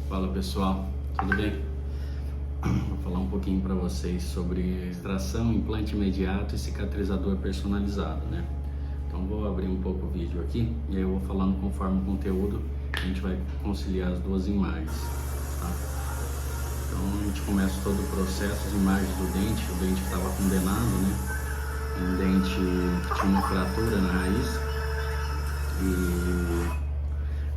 Fala pessoal, tudo bem? Vou falar um pouquinho para vocês sobre extração, implante imediato e cicatrizador personalizado, né? Então vou abrir um pouco o vídeo aqui e aí eu vou falando conforme o conteúdo, a gente vai conciliar as duas imagens, tá? Então a gente começa todo o processo, as imagens do dente, o dente que estava condenado, né? Um dente que tinha uma fratura na raiz e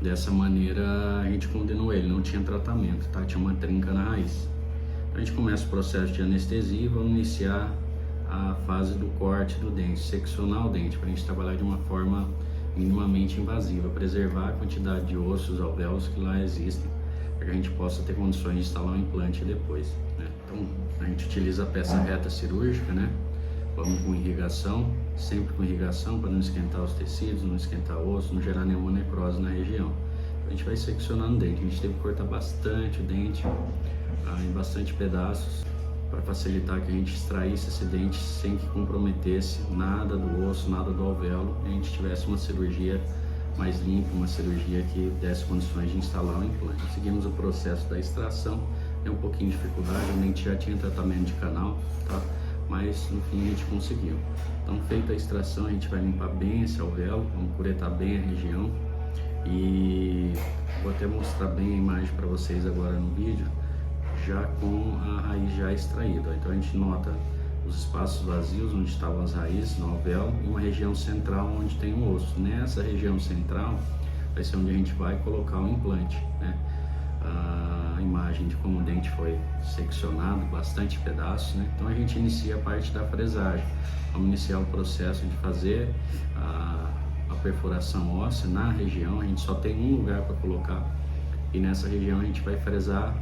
dessa maneira a gente condenou ele, não tinha tratamento, tá? Tinha uma trinca na raiz. Então a gente começa o processo de anestesia e vamos iniciar a fase do corte do dente, seccionar o dente, para a gente trabalhar de uma forma minimamente invasiva, preservar a quantidade de ossos alvéolos que lá existem, para que a gente possa ter condições de instalar um implante depois, né? Então a gente utiliza a peça reta cirúrgica, né? Vamos com irrigação, sempre com irrigação para não esquentar os tecidos, não esquentar o osso, não gerar nenhuma necrose na região. A gente vai seccionando o dente, a gente teve que cortar bastante o dente, em bastante pedaços, para facilitar que a gente extraísse esse dente sem que comprometesse nada do osso, nada do alvéolo, e a gente tivesse uma cirurgia mais limpa, uma cirurgia que desse condições de instalar o implante. Seguimos o processo da extração, é um pouquinho de dificuldade, o dente já tinha tratamento de canal, tá? Mas no fim a gente conseguiu. Então, feita a extração, a gente vai limpar bem esse alvéolo, vamos curetar bem a região e vou até mostrar bem a imagem para vocês agora no vídeo, já com a raiz já extraída. Então a gente nota os espaços vazios onde estavam as raízes no alvéolo e uma região central onde tem um osso. Nessa região central vai ser onde a gente vai colocar o implante, né? A imagem de como o dente foi seccionado, bastante pedaços, né? Então a gente inicia a parte da fresagem. Vamos iniciar o processo de fazer a perfuração óssea na região. A gente só tem um lugar para colocar e nessa região a gente vai fresar.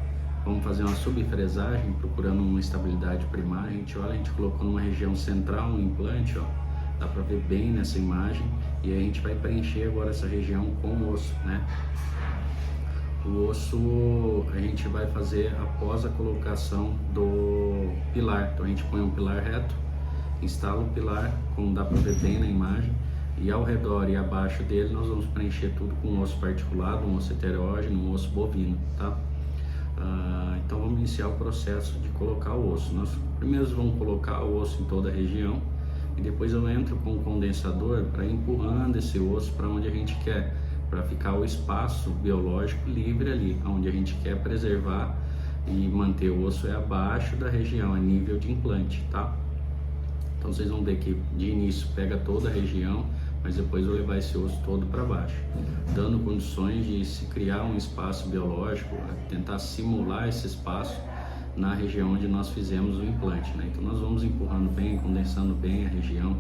Vamos fazer uma subfresagem procurando uma estabilidade primária. A gente olha, a gente colocou numa região central um implante, ó, dá para ver bem nessa imagem, e aí a gente vai preencher agora essa região com osso, né? O osso a gente vai fazer após a colocação do pilar. Então a gente põe um pilar reto, instala o pilar, como dá para ver bem na imagem, e ao redor e abaixo dele nós vamos preencher tudo com osso particulado, um osso heterógeno, um osso bovino, tá? Então vamos iniciar o processo de colocar o osso. Nós primeiro vamos colocar o osso em toda a região e depois eu entro com o condensador para ir empurrando esse osso para onde a gente quer, para ficar o espaço biológico livre ali, onde a gente quer preservar e manter o osso é abaixo da região, a nível de implante, tá? Então vocês vão ver que de início pega toda a região, mas depois eu vou levar esse osso todo para baixo, dando condições de se criar um espaço biológico, tentar simular esse espaço na região onde nós fizemos o implante, né? Então nós vamos empurrando bem, condensando bem a região.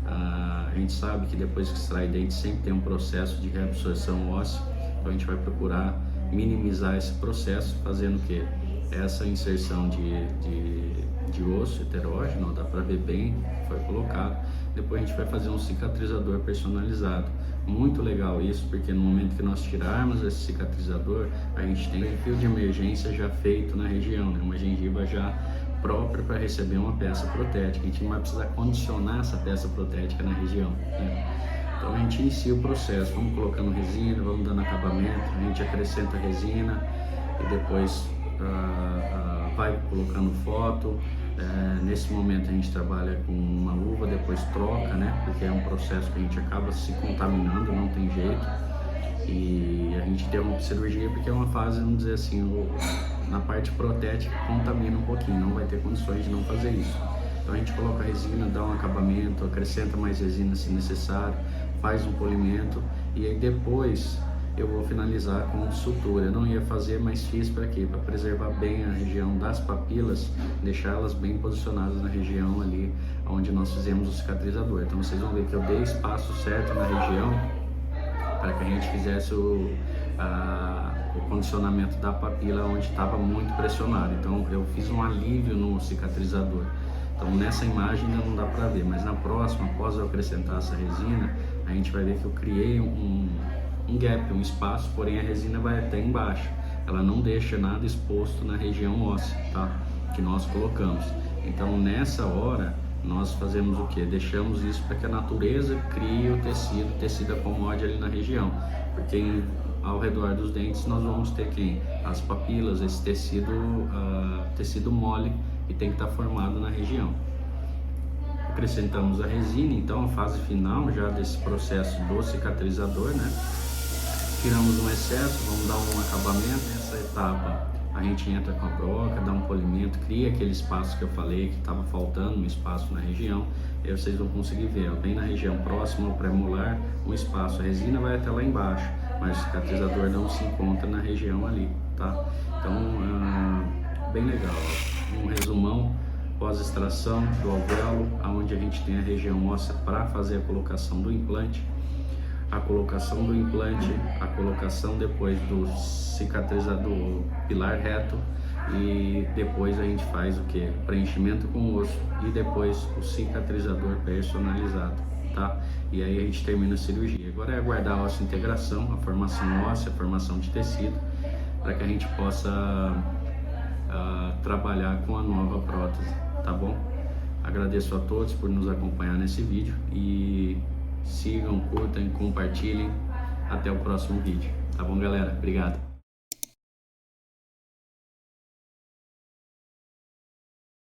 A gente sabe que depois que extrai dente sempre tem um processo de reabsorção óssea, então a gente vai procurar minimizar esse processo, fazendo o quê? Essa inserção de osso heterógeno, dá para ver bem, foi colocado. Depois a gente vai fazer um cicatrizador personalizado. Muito legal isso, porque no momento que nós tirarmos esse cicatrizador, a gente tem um fio de emergência já feito na região, né? Uma gengiva já própria para receber uma peça protética. A gente não vai precisar condicionar essa peça protética na região, né? Então a gente inicia o processo, vamos colocando resina, vamos dando acabamento, a gente acrescenta resina e depois vai colocando foto. Nesse momento a gente trabalha com uma luva, depois troca, né? Porque é um processo que a gente acaba se contaminando, não tem jeito. E a gente interrompe a cirurgia porque é uma fase, vamos dizer assim, na parte protética contamina um pouquinho, não vai ter condições de não fazer isso. Então a gente coloca a resina, dá um acabamento, acrescenta mais resina se necessário, faz um polimento e aí depois eu vou finalizar com sutura. Eu não ia fazer, mas fiz para quê? Para preservar bem a região das papilas, deixá-las bem posicionadas na região ali onde nós fizemos o cicatrizador. Então vocês vão ver que eu dei espaço certo na região para que a gente fizesse o condicionamento da papila onde estava muito pressionado. Então eu fiz um alívio no cicatrizador. Então nessa imagem ainda não dá para ver, mas na próxima, após eu acrescentar essa resina, a gente vai ver que eu criei um gap, um espaço, porém a resina vai até embaixo, ela não deixa nada exposto na região óssea, tá? Que nós colocamos. Então nessa hora nós fazemos o que? Deixamos isso para que a natureza crie o tecido acomode ali na região, porque ao redor dos dentes nós vamos ter as papilas, esse tecido mole que tem que estar formado na região. Acrescentamos a resina, então a fase final já desse processo do cicatrizador, né? Tiramos um excesso, vamos dar um acabamento. Nessa etapa a gente entra com a broca, dá um polimento, cria aquele espaço que eu falei que estava faltando, um espaço na região. E aí vocês vão conseguir ver, ó, bem na região próxima ao pré-molar, um espaço. A resina vai até lá embaixo, mas o cicatrizador não se encontra na região ali, tá? Então, bem legal, ó. Um resumão pós-extração do alvéolo, onde a gente tem a região óssea para fazer a colocação do implante. A colocação do implante, a colocação depois do cicatrizador pilar reto, e depois a gente faz o que? Preenchimento com osso e depois o cicatrizador personalizado, tá? E aí a gente termina a cirurgia. Agora é aguardar a osso-integração, a formação óssea, a formação de tecido, para que a gente possa trabalhar com a nova prótese, tá bom? Agradeço a todos por nos acompanhar nesse vídeo e sigam, curtam, compartilhem. Até o próximo vídeo, tá bom, galera? Obrigado.